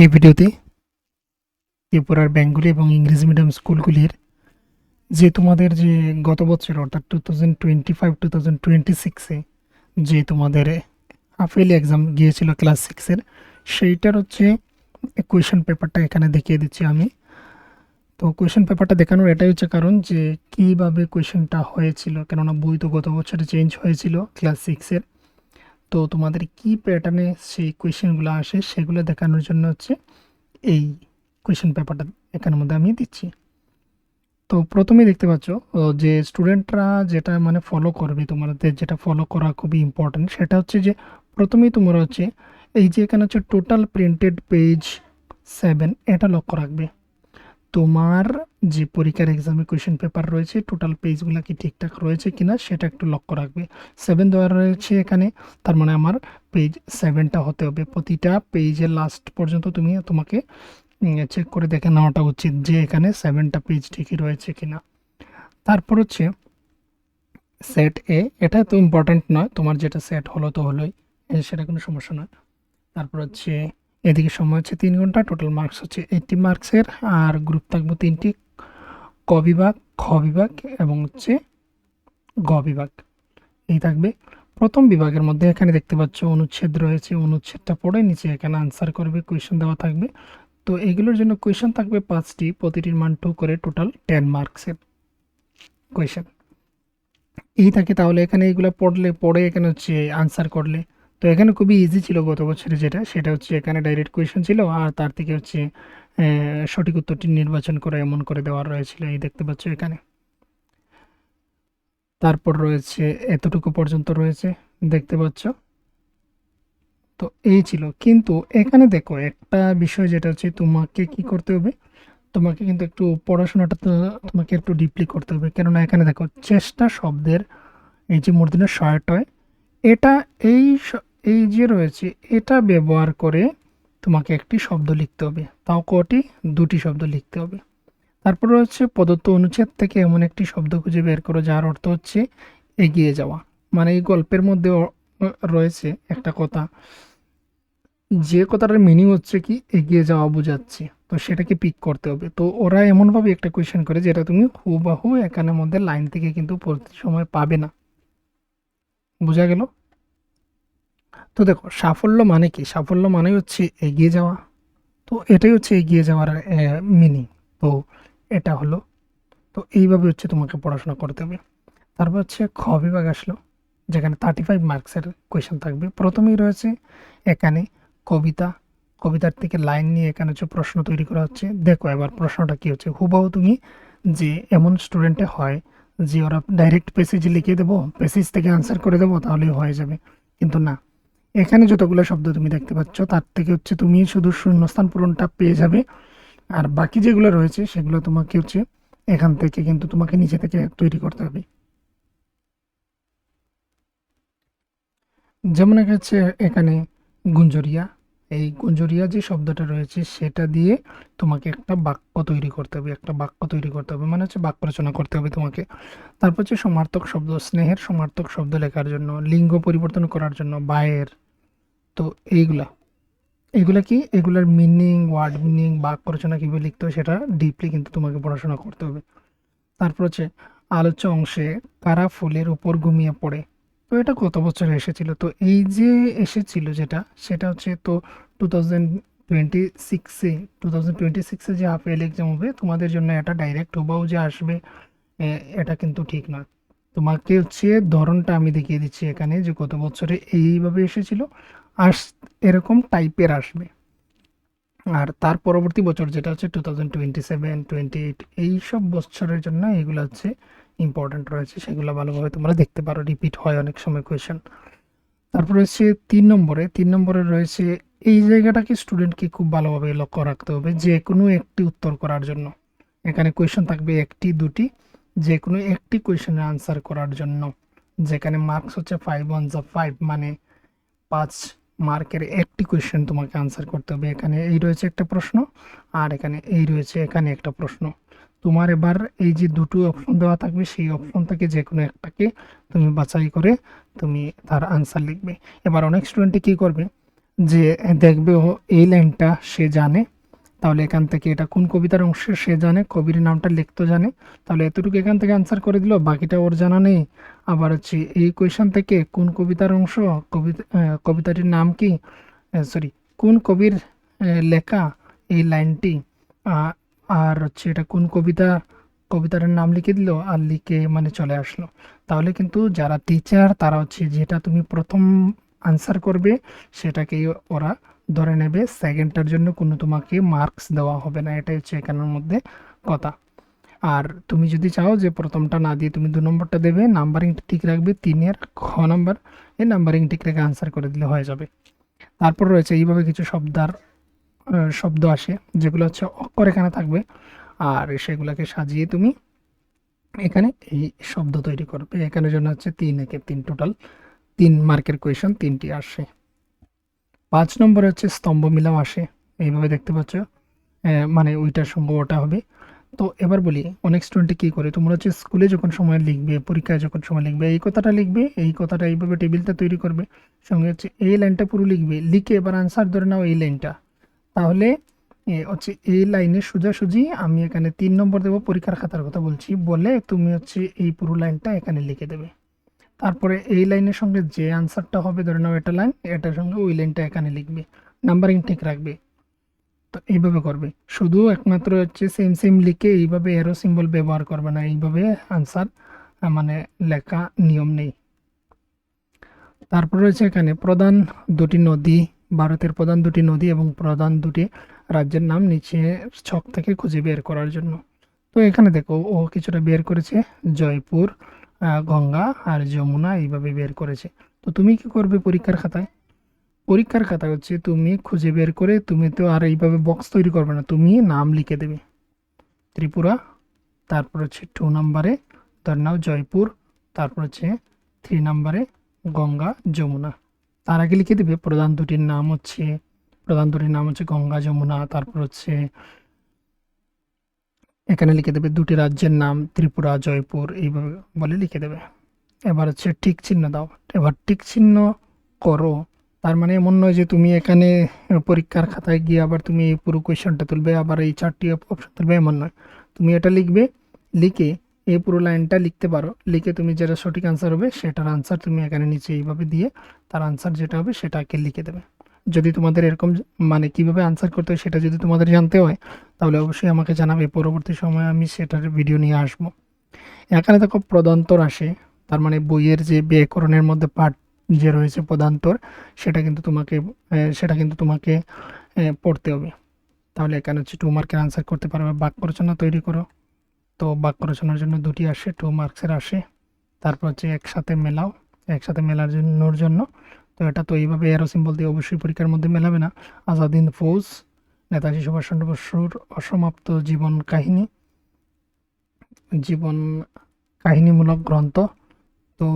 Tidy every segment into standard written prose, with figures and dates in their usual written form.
এই ভিডিওতে ত্রিপুরার বেঙ্গলি এবং ইংরেজি মিডিয়াম স্কুলগুলির যে তোমাদের যে গত বছর অর্থাৎ 2025-2026-এ যে তোমাদের হাফ ইয়ারলি এক্সাম গিয়েছিল ক্লাস সিক্সের, সেইটার হচ্ছে কোয়েশন পেপারটা এখানে দেখিয়ে দিচ্ছি আমি। তো কোয়েশন পেপারটা দেখানোর এটাই হচ্ছে কারণ যে কীভাবে কোয়েশনটা হয়েছিল, কেননা বই তো গত বছরে চেঞ্জ হয়েছিল ক্লাস সিক্সের। তো তোমাদের কি প্যাটার্নে সেই কোয়েশনগুলো আসে সেগুলো দেখানোর জন্য হচ্ছে এই কোয়েশন পেপারটা এখানের মধ্যে আমি দিচ্ছি। তো প্রথমেই দেখতে পাচ্ছ যে স্টুডেন্টরা যেটা মানে ফলো করবে, তোমাদের যেটা ফলো করা খুবই ইম্পর্টেন্ট, সেটা হচ্ছে যে প্রথমেই তোমরা হচ্ছে এই যে এখানে হচ্ছে টোটাল প্রিন্টেড পেজ 7, এটা লক্ষ্য রাখবে। তোমার যে পরীক্ষার এক্সামে কোয়েশ্চেন পেপার রয়েছে টোটাল পেজগুলো কি ঠিকঠাক রয়েছে কিনা সেটা একটু লক্ষ্য রাখবে। 7 দেওয়া রয়েছে এখানে, তার মানে আমার পেজ 7টা হতে হবে। প্রতিটা পেজের লাস্ট পর্যন্ত তোমাকে চেক করে দেখে নেওয়াটা উচিত যে এখানে 7টা পেজ ঠিকই রয়েছে কিনা। তারপর হচ্ছে সেট এ, এটা তো ইম্পর্ট্যান্ট নয়, তোমার যেটা সেট হলো তো হলোই, সেটা কোনো সমস্যা নয়। তারপর হচ্ছে এদিকে সময় হচ্ছে 3 ঘন্টা, টোটাল মার্কস হচ্ছে 80 মার্কসের, আর গ্রুপ থাকবে 3টি, ক বিভাগ, খ বিভাগ এবং হচ্ছে গ বিভাগ, এই থাকবে। প্রথম বিভাগের মধ্যে এখানে দেখতে পাচ্ছ অনুচ্ছেদ রয়েছে, অনুচ্ছেদটা পড়ে নিচে এখানে আনসার করবে, কোয়েশ্চেন দেওয়া থাকবে। তো এগুলোর জন্য কোয়েশ্চেন থাকবে 5টি, প্রতিটির মান 2 করে, টোটাল 10 মার্কসের কোয়েশ্চেন এই থাকে। তাহলে এখানে এইগুলো পড়ে এখানে হচ্ছে আনসার করলে, তো এখানে খুবই ইজি ছিল গত বছরে যেটা, সেটা হচ্ছে এখানে ডাইরেক্ট কোয়েশ্চেন ছিল আর তার থেকে হচ্ছে সঠিক উত্তরটি নির্বাচন করে এমন করে দেওয়া রয়েছিল, এই দেখতে পাচ্ছ এখানে। তারপর রয়েছে এতটুকু পর্যন্ত রয়েছে, দেখতে পাচ্ছ। তো এই ছিল, কিন্তু এখানে দেখো একটা বিষয় যেটা হচ্ছে তোমাকে কি করতে হবে, তোমাকে কিন্তু একটু পড়াশোনাটা তো তোমাকে একটু ডিপলি করতে হবে। কেননা এখানে দেখো চেষ্টা শব্দের এই যে মূর্ধন্য সহায়টায়, এটা এই যে রয়েছে এটা ব্যবহার করে তোমাকে একটি শব্দ লিখতে হবে, তাও কটি, 2টি শব্দ লিখতে হবে। তারপর রয়েছে প্রদত্ত অনুচ্ছেদ থেকে এমন একটি শব্দ খুঁজে বের করো যার অর্থ হচ্ছে এগিয়ে যাওয়া। মানে এই গল্পের মধ্যে রয়েছে একটা কথা, যে কথাটার মিনিং হচ্ছে কি এগিয়ে যাওয়া বোঝাচ্ছে, তো সেটাকে পিক করতে হবে। তো ওরা এমনভাবে একটা কোয়েশ্চেন করে যেটা তুমি হুবাহু এখানের মধ্যে লাইন থেকে কিন্তু প্রতি সময় পাবে না। বোঝা গেল? তো দেখো সাফল্য মানে কি, সাফল্য মানে হচ্ছে এগিয়ে যাওয়া, তো এটাই হচ্ছে এগিয়ে যাওয়ার মিনিং। তো এটা হলো, তো এইভাবে হচ্ছে তোমাকে পড়াশোনা করতে হবে। তারপর হচ্ছে খ বিভাগ আসলো, যেখানে 35 মার্কসের কোয়েশ্চেন থাকবে। প্রথমেই রয়েছে এখানে কবিতা, কবিতার থেকে লাইন নিয়ে এখানে হচ্ছে প্রশ্ন তৈরি করা হচ্ছে। দেখো এবার প্রশ্নটা কি হচ্ছে, হুবহু তুমি যে এমন স্টুডেন্টে হয় যে ওরা ডাইরেক্ট প্যাসেজে লিখে দেবো, প্যাসেজ থেকে আনসার করে দেবো তাহলেই হয়ে যাবে, কিন্তু না। এখানে যতগুলো শব্দ তুমি দেখতে পাচ্ছ তার থেকে হচ্ছে তুমি শুধু শূন্যস্থান পূরণটা পেয়ে যাবে, আর বাকি যেগুলো রয়েছে সেগুলো তোমাকে হচ্ছে এখান থেকে কিন্তু তোমাকে নিচে থেকে তৈরি করতে হবে। যেমন হচ্ছে এখানে গুঞ্জরিয়া, এই গুঞ্জরিয়া যে শব্দটা রয়েছে সেটা দিয়ে তোমাকে একটা বাক্য তৈরি করতে হবে, একটা বাক্য তৈরি করতে হবে, মানে হচ্ছে বাক্য রচনা করতে হবে তোমাকে। তারপর হচ্ছে সমার্থক শব্দ, স্নেহের সমার্থক শব্দ লেখার জন্য, লিঙ্গ পরিবর্তন করার জন্য, বায়ের। তো এইগুলা, এগুলা কি, এগুলার মিনিং, ওয়ার্ড মিনিং, বাক্য রচনা কীভাবে লিখতে হবে সেটা ডিপলি কিন্তু তোমাকে পড়াশোনা করতে হবে। তারপর হচ্ছে আলোচ্য অংশে কারা ফুলের উপর ঘুমিয়ে পড়ে, তো এটা গত বছরে এসেছিল। তো এই যে এসেছিল যেটা, সেটা হচ্ছে তো 2026-এ, 2026-এ যে হাফ ইয়ারলি এক্সাম হবে তোমাদের জন্য, এটা ডাইরেক্ট হুবাহু যে আসবে এটা কিন্তু ঠিক নয়। তোমাকে হচ্ছে ধরনটা আমি দেখিয়ে দিচ্ছি এখানে, যে গত বছরে এইভাবে এসেছিল, আস এরকম টাইপের আসবে। আর তার পরবর্তী বছর যেটা হচ্ছে 2027-28, এই সব বছরের জন্য এগুলো হচ্ছে ইম্পর্ট্যান্ট রয়েছে, সেগুলো ভালোভাবে তোমরা দেখতে পারো, রিপিট হয় অনেক সময় কোয়েশ্চেন। তারপর হচ্ছে 3 নম্বরে রয়েছে এই জায়গাটাকে স্টুডেন্টকে খুব ভালোভাবে লক্ষ্য রাখতে হবে, যে কোনো একটি উত্তর করার জন্য। এখানে কোয়েশ্চেন থাকবে 1টি 2টি, যে কোনো একটি কোয়েশ্চেনের আনসার করার জন্য, যেখানে মার্কস হচ্ছে 5 1 5, মানে 5 মার্কের একটি কোয়েশ্চেন তোমাকে আনসার করতে হবে। এখানে এই রয়েছে একটা প্রশ্ন, আর এখানে এই রয়েছে এখানে একটা প্রশ্ন। তোমার এবার এই যে দুটো অপশন দেওয়া থাকবে, সেই অপশন থেকে যে কোনো একটাকে তুমি বাছাই করে তুমি তার আনসার লিখবে। এবার অনেক স্টুডেন্টে কী করবে, যে দেখবে ও এই লাইনটা সে জানে, তাহলে এখান থেকে এটা কোন কবিতার অংশ সে জানে, কবির নামটা লিখতে জানে, তাহলে এতটুকু এখান থেকে আনসার করে দিল, বাকিটা ওর জানা নেই। আবার হচ্ছে এই কোয়েশন থেকে কোন কবিতার অংশ, কবিতাটির নাম কি, সরি কোন কবির লেখা এই লাইনটি, আ- আর হচ্ছে এটা কোন কবিতা, কবিতার নাম লিখে দিল আর লিখে মানে চলে আসলো। তাহলে কিন্তু যারা টিচার তারা হচ্ছে যেটা তুমি প্রথম আনসার করবে সেটাকেই ওরা ধরে নেবে, সেকেন্ডটার জন্য কোনো তোমাকে মার্কস দেওয়া হবে না, এটাই হচ্ছে এখানের মধ্যে কথা। আর তুমি যদি চাও যে প্রথমটা না দিয়ে তুমি 2 নম্বরটা দেবে, নাম্বারিং ঠিক রাখবে 3-এর খ নাম্বার, এই নাম্বারিং ঠিক রেখে আনসার করে দিলে হয়ে যাবে। তারপর রয়েছে এইভাবে কিছু শব্দ আসে যেগুলো হচ্ছে অক্ষর এখানে থাকবে, আর সেগুলোকে সাজিয়ে তুমি এখানে এই শব্দ তৈরি করবে। এখানের জন্য হচ্ছে 3 একে 3, টোটাল 3 মার্কের কোয়েশন 3টি আসে। 5 নম্বরে হচ্ছে স্তম্ভ মিলাও আসে, এইভাবে দেখতে পাচ্ছ, মানে ওইটার সঙ্গে ওটা হবে। তো এবার বলি অনেক স্টুডেন্টে কী করে, তোমরা হচ্ছে স্কুলে যখন সময় লিখবে, পরীক্ষায় যখন সময় লিখবে, এই কথাটা লিখবে, এই কথাটা এইভাবে টেবিলটা তৈরি করবে, সঙ্গে হচ্ছে এই লাইনটা পুরো লিখবে, লিখে এবার আনসার ধরে নাও এই লাইনটা, তাহলে হচ্ছে এই লাইনে সোজাসুজি আমি এখানে 3 নম্বর দেবো, পরীক্ষার খাতার কথা বলছি, বলে তুমি হচ্ছে এই পুরো লাইনটা এখানে লিখে দেবে। তারপরে এই লাইনের সঙ্গে যে আনসারটা হবে, ধরে নাও এটা লাইন, এটার সঙ্গে ওই লাইনটা এখানে লিখবে, নাম্বারিং ঠিক রাখবে। তো এইভাবে করবে, শুধু একমাত্র হচ্ছে সেম সেম লিখে এইভাবে এরো সিম্বল ব্যবহার করবে না, এইভাবে আনসার মানে লেখা নিয়ম নেই। তারপর রয়েছে এখানে প্রধান 2টি নদী, ভারতের প্রধান 2টি নদী এবং প্রধান 2টি রাজ্যের নাম নিচে ছক থেকে খুঁজে বের করার জন্য। তো এখানে দেখো ও কিছুটা বের করেছে, জয়পুর, গঙ্গা আর যমুনা এইভাবে বের করেছে। তো তুমি কি করবে পরীক্ষার খাতায়, পরীক্ষার খাতায় হচ্ছে তুমি খুঁজে বের করে, তুমি তো আর এইভাবে বক্স তৈরি করবে না, তুমি নাম লিখে দেবে ত্রিপুরা, তারপর হচ্ছে 2 নম্বরে ধর নাও জয়পুর, তারপর হচ্ছে 3 নম্বরে গঙ্গা যমুনা। তার আগে লিখে দেবে প্রধান দুটির নাম হচ্ছে গঙ্গা যমুনা, তারপর হচ্ছে এখানে লিখে দেবে 2টি রাজ্যের নাম ত্রিপুরা জয়পুর, এইভাবে বলে লিখে দেবে। এবার হচ্ছে টিক চিহ্ন দাও, এবার টিক চিহ্ন করো। তার মানে এমন নয় যে তুমি এখানে পরীক্ষার খাতায় গিয়ে আবার তুমি এই পুরো কোয়েশ্চনটা তুলবে, আবার এই 4টি অপশন তুলবে, এমন নয়। তুমি এটা লিখবে, লিখে এই পুরো লাইনটা লিখতে পারো, লিখে তুমি যেটা সঠিক আনসার হবে সেটার আনসার তুমি এখানে নিচে এইভাবে দিয়ে তার আনসার যেটা হবে সেটাকে লিখে দেবে। যদি তোমাদের এরকম মানে কিভাবে আনসার করতে হয় সেটা যদি তোমাদের জানতে হয়, তাহলে অবশ্যই আমাকে জানাবে, পরবর্তী সময়ে আমি সেটার ভিডিও নিয়ে আসবো। এখানে দেখো পদান্তর আসে, তার মানে বইয়ের যে ব্যাকরণের মধ্যে পার্ট যে রয়েছে পদান্তর, সেটা কিন্তু তোমাকে পড়তে হবে। তাহলে এখানে হচ্ছে 2 মার্কের আনসার করতে পারবে। বাক্য রচনা তৈরি করো, তো বাক্য রচনার জন্য 2টি আসে, 2 মার্কসের আসে। তারপর হচ্ছে একসাথে মেলাও, একসাথে মেলার জন্য তো এটা তো এইভাবে এরো সিম্বল দিয়ে অবশ্যই পরীক্ষার মধ্যে মেলাবে না। আজাদিন ফৌজ, নেতাজি সুভাষচন্দ্র বসুর অসমাপ্ত জীবন কাহিনীমূলক গ্রন্থ। তো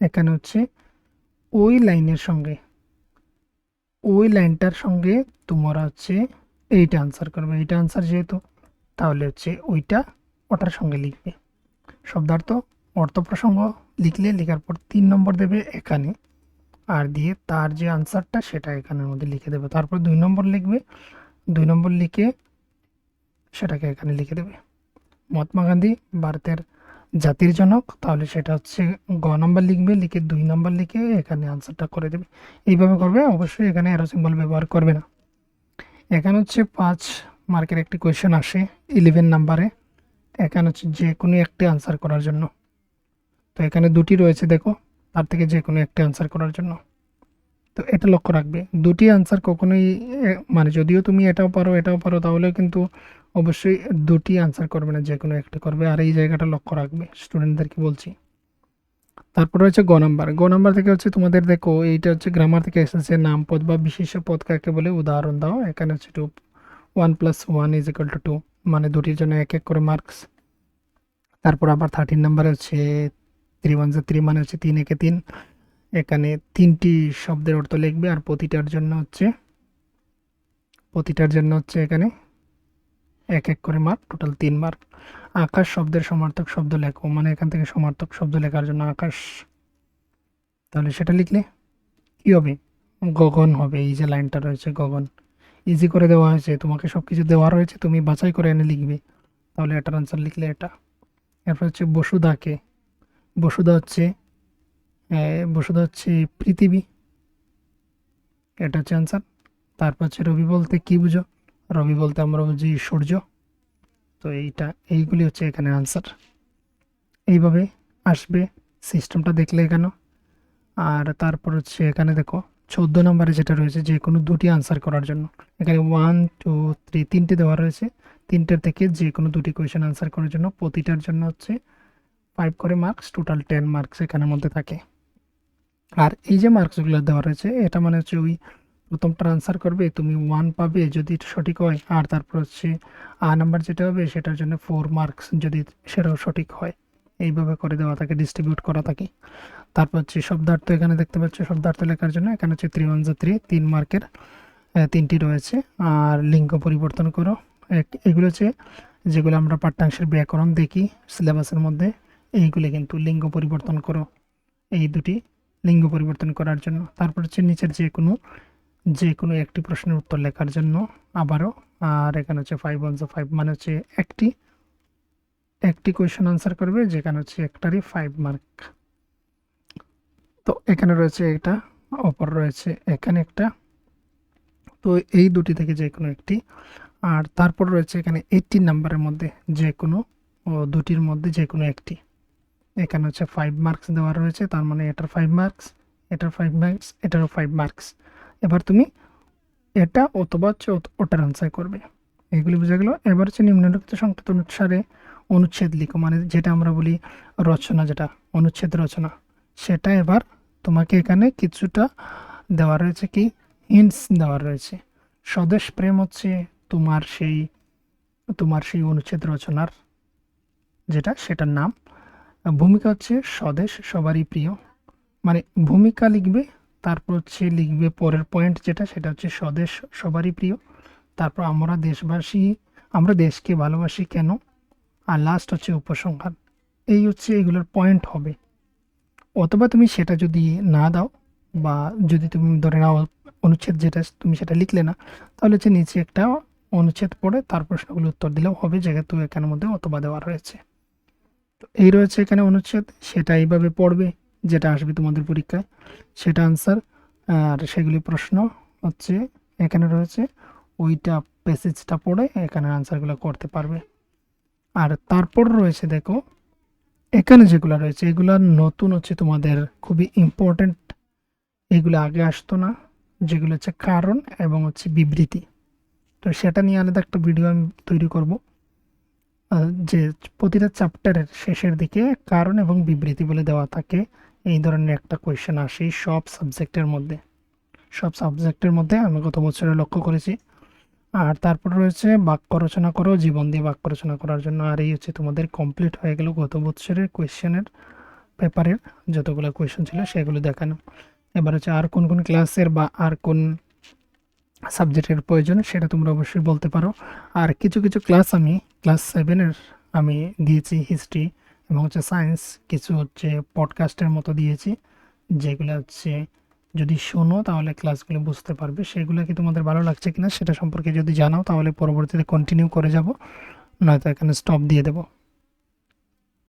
এখানে হচ্ছে ওই লাইনের সঙ্গে, ওই লাইনটার সঙ্গে তোমরা হচ্ছে এইটা আনসার করবে, এইটা আনসার যেহেতু, তাহলে হচ্ছে ওটার সঙ্গে লিখবে। শব্দার্থ অর্থ প্রসঙ্গ লিখলে, লেখার পর 3 নম্বর দেবে এখানে, আর দিয়ে তার যে আনসারটা সেটা এখানের মধ্যে লিখে দেবে। তারপর 2 নম্বর লিখবে, 2 নম্বর লিখে সেটাকে এখানে লিখে দেবে। মহাত্মা গান্ধী ভারতের জাতির জনক, তাহলে সেটা হচ্ছে গ নম্বর লিখবে, লিখে 2 নম্বর লিখে এখানে আনসারটা করে দেবে। এইভাবে করবে, অবশ্যই এখানে অ্যারো সিম্বল ব্যবহার করবে না। এখানে হচ্ছে 5 মার্কের একটি কোয়েশ্চেন আসে 11 নম্বরে, এখানে হচ্ছে যে কোনো একটি আনসার করার জন্য। তো এখানে 2টি রয়েছে দেখো, তার থেকে যে কোনো একটি আনসার করার জন্য। তো এটা লক্ষ্য রাখবে, 2টি আনসার কখনোই মানে যদিও তুমি এটাও পারো তাহলেও কিন্তু অবশ্যই 2টি আনসার করবে না, যে কোনো একটা করবে, আর এই জায়গাটা লক্ষ্য রাখবে স্টুডেন্টদেরকে বলছি। তারপরে হচ্ছে গ নাম্বার থেকে হচ্ছে তোমাদের দেখো এইটা হচ্ছে গ্রামার থেকে এসেছে, নাম পদ বা বিশেষ্য পদ কাকে বলে উদাহরণ দাও। এখানে হচ্ছে 1 + 1 = 2, মানে 2টির জন্য 1 করে মার্কস। তারপর আবার 13 নম্বরে হচ্ছে 3 × 1 = 3, মানে হচ্ছে 3 × 1 = 3। এখানে 3টি শব্দের অর্থ লিখবে, আর প্রতিটার জন্য হচ্ছে এখানে 1 করে মার্ক, টোটাল 3 মার্ক। আকাশ শব্দের সমার্থক শব্দ লেখো, মানে এখান থেকে সমার্থক শব্দ লেখার জন্য আকাশ, তাহলে সেটা লিখলে কি হবে, গগন হবে, এই যে লাইনটা রয়েছে গগন। ইজি করে দেওয়া হয়েছে, তোমাকে সব কিছু দেওয়া রয়েছে, তুমি বাছাই করে এনে লিখবে, তাহলে এটার আনসার লিখলে এটা। এরপর হচ্ছে বসুধাকে, বসুধা হচ্ছে বসুধা হচ্ছে পৃথিবী, এটা হচ্ছে আনসার। তারপর হচ্ছে রবি বলতে কি বুঝো? রবি বলতে আমরা বুঝি সূর্য। তো এইগুলি হচ্ছে এখানে আনসার। এইভাবে আসবে সিস্টেমটা দেখলে এখানে। আর তারপর হচ্ছে এখানে দেখো 14 নম্বরে যেটা রয়েছে যে কোনো দুটি আনসার করার জন্য, এখানে 1 2 3 তিনটে দেওয়া রয়েছে। তিনটের থেকে যে কোনো দুটি কোয়েশ্চেন আনসার করার জন্য প্রতিটার জন্য হচ্ছে 5 করে মার্কস, টোটাল 10 মার্কস এখানের মধ্যে থাকে। আর এই যে মার্কসগুলো দেওয়া রয়েছে এটা মানে হচ্ছে ওই প্রথমটার আনসার করবে তুমি 1 পাবে যদি এটা সঠিক হয়, আর তারপর হচ্ছে নাম্বার যেটা হবে সেটার জন্য 4 মার্কস যদি সেটাও সঠিক হয়। এইভাবে করে দেওয়া থাকে, ডিস্ট্রিবিউট করা থাকে। তারপর হচ্ছে শব্দার্থ, এখানে দেখতে পাচ্ছ শব্দার্থ লেখার জন্য এখানে হচ্ছে 3 1 3 3 মার্কের তিনটি রয়েছে। আর লিঙ্গ পরিবর্তন করো, এগুলো হচ্ছে যেগুলো আমরা পাঠ্যাংশের ব্যাকরণ দেখি সিলেবাসের মধ্যে, এইগুলি কিন্তু লিঙ্গ পরিবর্তন করো, এই দুটি লিঙ্গ পরিবর্তন করার জন্য। তারপর হচ্ছে নিচের যে কোনো একটি প্রশ্নের উত্তর লেখার জন্য আবারও। আর এখানে হচ্ছে 5 1 5 মানে হচ্ছে একটি কোয়েশ্চেন আনসার করবে, যেখানে হচ্ছে একটারই 5 মার্ক। তো এখানে রয়েছে এটা, অপর রয়েছে এখানে একটা। তো এই দুটি থেকে যে কোনো একটি। আর তারপর রয়েছে এখানে 18 নাম্বারের মধ্যে যে কোনো দুটির মধ্যে যে কোনো একটি। এখানে হচ্ছে 5 মার্কস দেওয়া রয়েছে, তার মানে এটার 5 মার্কস, এটার 5 মার্কস, এটারও 5 মার্কস। এবার তুমি এটা অথবা হচ্ছে ওটার আনসার করবে। এগুলি বোঝা গেল। এবার হচ্ছে নিম্নলিখিত সংকেত অনুসারে অনুচ্ছেদ লিখো, মানে যেটা আমরা বলি রচনা, যেটা অনুচ্ছেদ রচনা, সেটা এবার তোমাকে এখানে কিছুটা দেওয়া রয়েছে, কি হিন্টস দেওয়া রয়েছে। স্বদেশ প্রেম হচ্ছে তোমার সেই অনুচ্ছেদ রচনার সেটার নাম। ভূমিকা হচ্ছে স্বদেশ সবারই প্রিয়, মানে ভূমিকা লিখবে, তারপর হচ্ছে লিখবে পরের পয়েন্ট সেটা হচ্ছে স্বদেশ সবারই প্রিয়। তারপর আমরা দেশকে ভালোবাসি কেন, আর লাস্ট হচ্ছে উপসংহার। এই হচ্ছে এগুলোর পয়েন্ট হবে। অথবা তুমি সেটা যদি না দাও, বা যদি তুমি ধরে নাও অনুচ্ছেদ যেটা তুমি সেটা লিখলে না, তাহলে হচ্ছে নিচে একটা অনুচ্ছেদ পড়ে তার প্রশ্নগুলো উত্তর দিলেও হবে, যেহেতু এখানের মধ্যে অথবা দেওয়া রয়েছে। তো এই রয়েছে এখানে অনুচ্ছেদ, সেটা এইভাবে পড়বে, যেটা আসবে তোমাদের পরীক্ষায় সেটা আনসার। আর সেগুলি প্রশ্ন হচ্ছে এখানে রয়েছে, ওইটা প্যাসেজটা পড়ে এখানে আনসারগুলো করতে পারবে। আর তারপর রয়েছে দেখো এখানে যেগুলো রয়েছে এগুলো নতুন হচ্ছে, তোমাদের খুবই ইম্পর্টেন্ট, এগুলো আগে আসতো না, যেগুলো হচ্ছে কারণ এবং হচ্ছে বিবৃতি। তো সেটা নিয়ে আলাদা একটা ভিডিও আমি তৈরি করব। যে প্রতিটা চ্যাপ্টারের শেষের দিকে কারণ এবং বিবৃতি বলে দেওয়া থাকে, এই ধরনের একটা কোয়েশ্চেন আসে সব সাবজেক্টের মধ্যে আমি গত বছরে লক্ষ্য করেছি। আর তারপর রয়েছে বাক্য রচনা করো, জীবন দিয়ে বাক্য রচনা করার জন্য। আর এই হচ্ছে তোমাদের কমপ্লিট হয়ে গেল গত বছরের কোয়েশ্চেনের পেপারের যতগুলো কোয়েশ্চেন ছিল সেগুলো দেখানো। এবার হচ্ছে আর কোন কোন ক্লাসের বা আর কোন সাবজেক্টের প্রয়োজন সেটা তোমরা অবশ্যই বলতে পারো। আর কিছু কিছু ক্লাস আমি ক্লাস 7-এর আমি দিয়েছি হিস্ট্রি এবং হচ্ছে সায়েন্স, কিছু হচ্ছে পডকাস্টের মতো দিয়েছি, যেগুলো হচ্ছে যদি শোনো তাহলে ক্লাসগুলো বুঝতে পারবে। সেগুলো কি তোমাদের ভালো লাগছে কিনা সেটা সম্পর্কে যদি জানাও, তাহলে পরবর্তীতে কন্টিনিউ করে যাব, নয়তো এখানে স্টপ দিয়ে দেবো।